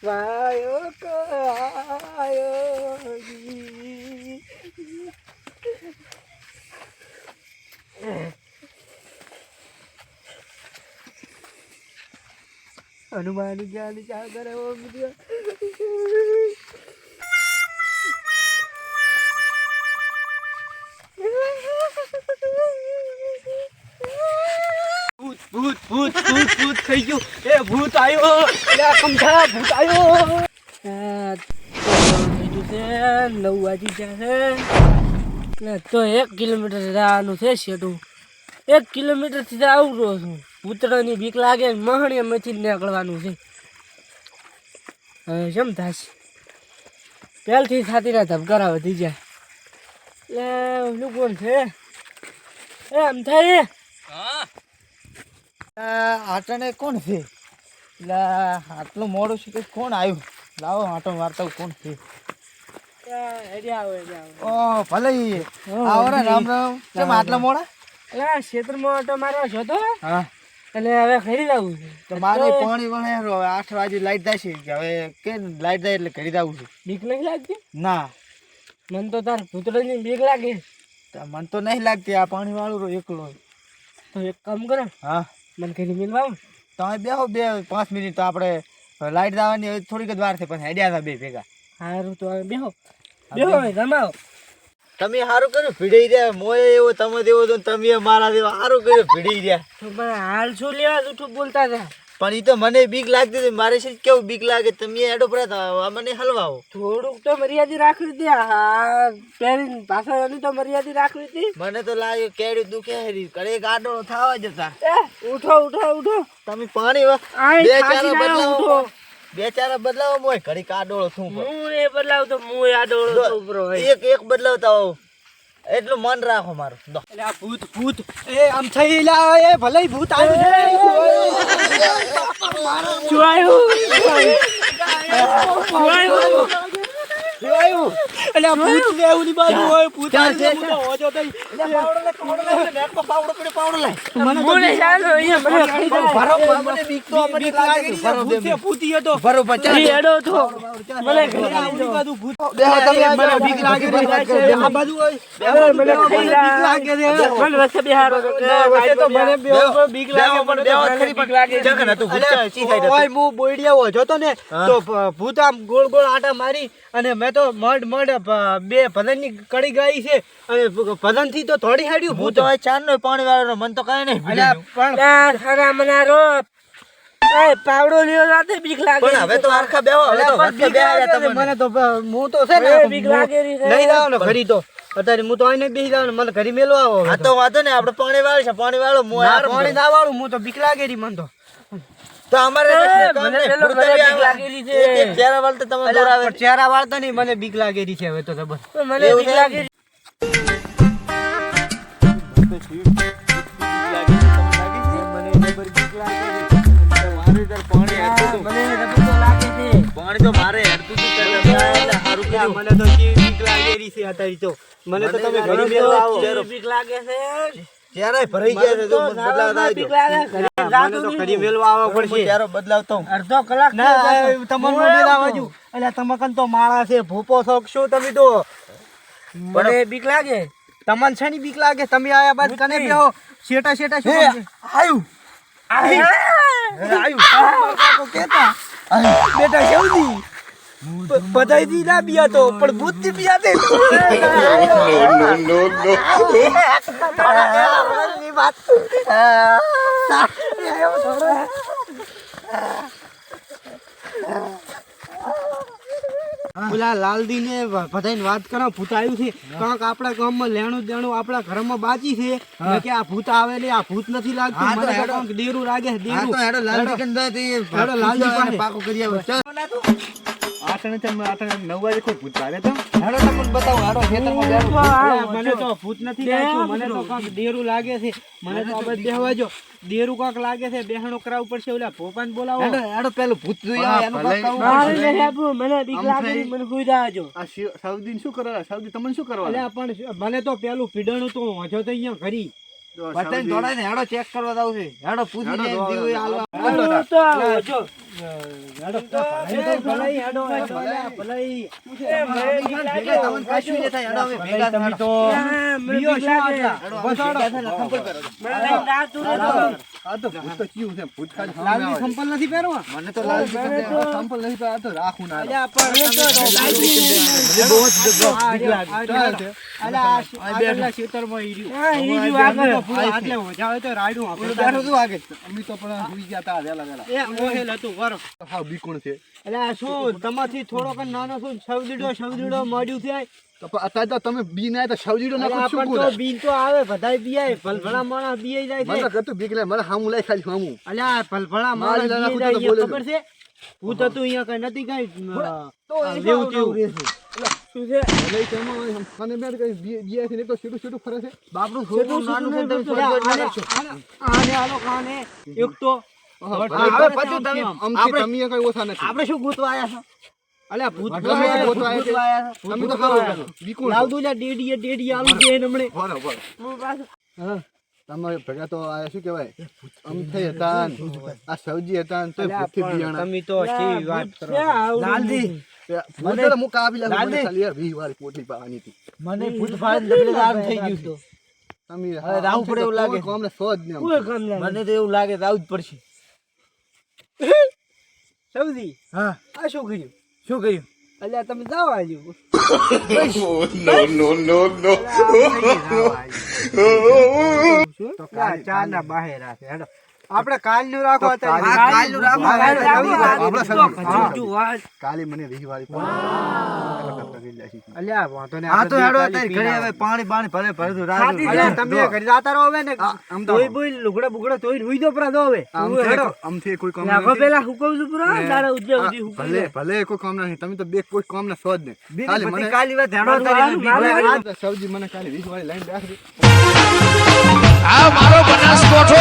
ભાયો હનુમાન જ્ઞાન સાગર ભૂત ભૂત ભૂત ભૂત થઈ ગયું. એ ભૂત આવ્યો. કમઠા ભૂત આવ્યો. 9 વાગી જશે તો 1 કિલોમીટર જવાનું છે. શેઠું 1 કિલોમીટર થી આવું રહ્યો છું. પૂતળાની બીક લાગે મહણીયામાંથી નીકળવાનું છે. હવે કેમ થશે? પહેલથી છાતીના ધબકારા વધી જાય. એટલે ઓલું કોણ છે? એ આમ થાય આટાને કોણ છે? એટલે આટલું મોડું છે કે કોણ આવ્યું? લાવો આટો મારતા કોણ છે? ઓ ભલે આવો ને. રામ રામ. કેમ આટલા મોડા? એટલે ક્ષેત્રમાં આટો મારવા છો તો? હા. એટલે હવે ખરી જવું છે. તો મારે પાણી વળે 8 વાગે લાઈટ જાય છે. હવે કે લાઈટ જાય એટલે ઘડી જવું છે. બીક નહીં લાગતી? ના, મને તો તાર ભૂતળાની બીક લાગે. મને તો નહીં લાગતી. આ પાણી વાળું એકલો. તો એક કામ કરો. હા, મને ઘરે મિલવા તમે બેહો 5 મિનિટ. તો આપણે લાઈટ જવાની થોડીક જ વાર છે, પણ હેડ્યા હતા બે ભેગા. સારું તો હવે બેહો બેહો રમાવો. તમે સારું કર્યું ભીડી રહ્યા. મોય એવો તમે દેવો તો તમે મારા દેવા સારું કર્યું ભીડી રહ્યા. તો પણ હાલ શું લેવા જૂઠું બોલતા હતા? પણ એ તો મને બીક લાગતી હતી. મારે છે કેવું બીક લાગે. તમે એડો પડ્યા મને હલવાઓ. થોડુંક તો મર્યાદા રાખવી હતી. હા, પહેરીને પાછળ એની તો મર્યાદા રાખવી હતી. મને તો લાગે કેડી દુખે હરી કરે ગાડો થવા જતા. ઉઠો ઉઠો ઉઠો. તમે પાણી બે ચાર બદલાવો મોય ઘડી કાડોળો છું. હું એ બદલાવ તો હું આડોળો છું બ્રો. એક બદલાવતા હોવ એટલું મન રાખો મારું. એટલે આ ભૂત ભૂત એ આમ થઈ લા. એ ભલે ભૂત આવ્યું છે. શું આવ્યું? એટલે આ ભૂત લેવું ની બાજુ હોય. ભૂત આવે છે. ઓજો થઈ એટલે પાવડો લે નેટ પર પાવડો પડે. પાવડો લે મને તો નહીં ચાલો. અહીંયા મને ભરો મને બીક તો મને લાગે છે. ભૂત છે. ભૂતી હતો ભરો બચા એડો તો મને ઘરે આવડી બાજુ ભૂત દેહો. તમે મને બીક લાગે છે. આ બાજુ હોય મને બીક લાગે છે. મને વચ્ચે બિહારો તો મને બીક લાગે. પણ બેવ ખરી બીક લાગે છે. જગન હતું ભૂત ચી સાઈડ ઓય હું બોઈડિયા હો જોતો ને તો ભૂત આમ ગોળ ગોળ આટા મારી અને મેં તો મડ બે ભજનની કડી ગાઈ છે. અને ભજન થી તો થોડી હાડ્યું હું તો ચાર નો પાણી વાળો મન તો કઈ નહીં. પણ ખરા મનારો એ પાવડો લ્યો રાતે બીક લાગે. પણ હવે તો આરખા બેહો. હવે તો વચ્ચે બેહ્યા તમને. મને તો હું તો છે ને બીક લાગે રી છે. નહીં જાવ ને ઘડી તો અત્યારે હું તો આઈને બેસી જાવ ને મને ઘડી મેલવા આવો. હા તો વાંધો ને આપણે પાણી વાળ છે. પાણી વાળો હું પાણી ના વાળું. હું તો બીક લાગે રી મન તો અમારે મને પેલો બીક લાગેલી છે. ચહેરા વાળતા તમે દોરાવે. ચહેરા વાળતા નહીં મને બીક લાગેલી છે. હવે તો ખબર મને બીક લાગે. પાણી તો મારે હેડતું હતું સારું કર્યું. મને તો બીક લાગેલી છે અત્યારે તો. મને તો તમે ઘરે મેળવા આવો. બીક લાગે છે. ચહેરા ભરાઈ ગયા છે. તો બદલાવતા આવજો. મને તો ઘરે મેળવા આવવા પડશે. ચહેરો બદલાવતો અડધો કલાક ના તમને મેળવા જો. એટલે તમકન તો માળા છે. ભૂપો શોખ શું તમે તો. મને બીક લાગે. તમને છે ની બીક લાગે. તમે આયા બાદ કને બેહો. શેટા શેટા શું આયું આયું કેતા બેટા કેવડી બધાઈ દી ના બિયા તો પણ ભૂત થી બિયા દે. પેલા લાલદી ને બધાને વાત કરો ભૂત આવ્યું છે. કાંક આપણા ગામમાં લેણું દેણું આપણા ઘરમાં બાજી છે કે આ ભૂત આવે ને આ ભૂત નથી લાગતું. મને તો કાંક દેરું લાગે. દેરું લાલદી પાકો કરી આવે. 9 વાગે કોઈ ભૂત આવે તો હેડો તમને બતાવો. હેડો ખેતરમાં મને તો ભૂત નથી લાગ્યું. મને તો કાંક દેરું લાગે છે. મને તો આ બધે બેહવા જો. દેરું કાંક લાગે છે. બેહણો કરાવવું પડશે. ઓલા ભોપાને બોલાવો. હેડો પેલું ભૂત જોઈ આવે એનું કાંક કરવું. મને બીક લાગે. મને સુઈ જાજો. આ સાઉદી શું કરવા? સાઉદી તમને શું કરવા? એટલે પણ મને તો પેલું પીડણું તો હજો તો અહીંયા ઘરી બધાને દોડાઈને હેડો ચેક કરવા જાવ છે. હેડો પૂછી લે દીવ એ હાલવા. લાલજી સંપલ નથી પહેરવા. મને તો લાલજી સંપલ નથી પહેરવા તો રાખું ના. તમાથી થોડોક નાનો છું. સવજીડો મળ્યું છે. અત્યારે તો તમે બી ના તો સવજીડો નાખો શું પણ તો બીન તો આવે બધાય બીયાય. ભલભલા માણસ બીયાઈ જાય છે. મને કતું બીક લે મને હામું લઈ ખાલી હામું. અલ્યા ભલભલા માણસ બીયાઈ જાય અહીંયા ખબર છે. હું તો તું અહીંયા કઈ નથી કઈ લેવું તેવું શું છે. મને બેર કઈ બીયા છે ને તો સીધું ફરે છે. બાપડું છોકરું નાનું છે. તમે આને હાલો કાને એક તો આપણે શું ગોતવા આયા છો. અલ્યા ભૂત ગોતવા આયા છો. તમે તો કરો બીકોણ લાવદું લ્યા ડેડી આલુ દે નમણે. બરાબર. હા તમારે ભેગા તો આ શું કહેવાય અમથે હતા ને આ સવજી હતા ને તો ભૂતથી બિયાણા. તમે તો કેવી વાત કરો લાલજી. મને તો મુકા આપી લાવ મને ખાલી 20 વાળી પોટલી પાવાની હતી. મને ભૂત ફાડ દબલેદાર થઈ ગયું તો. તમે હવે રાવ પડે એવું લાગે. કોમને સોજ ને મને તો એવું લાગે રાવ જ પડશે. સવજી હા આ શું કર્યું. શું કર્યું. અલ્યા તમે જાઓ આજુ. ચાર ના બહાર રાખે. હેડો આપણે કાલનું રાખો. કાલનું રાખો. કાલે મને 20 વાળી અલ્યા વાંધો ને. આ તો હેડો અત્યારે ઘરે હવે પાણી ભરે અલ્યા તમે ઘરે જાતા રહો હવે ને. તોય બોય લુગડા બુગડા તોય હુઈ દો પરા દો હવે. અમથી કોઈ કામ રાખો પેલા હુકમ છું પૂરા તારા ઉજ્જે ઉજી હુકમ. ભલે કોઈ કામ નહીં. તમે તો બે કોઈ કામ ના સોજ ને. ખાલી મને કાલી વાત હેડો તારી સવજી મને કાલે 20 વાળી લાઈન રાખજો. આ મારો બનાસકોઠો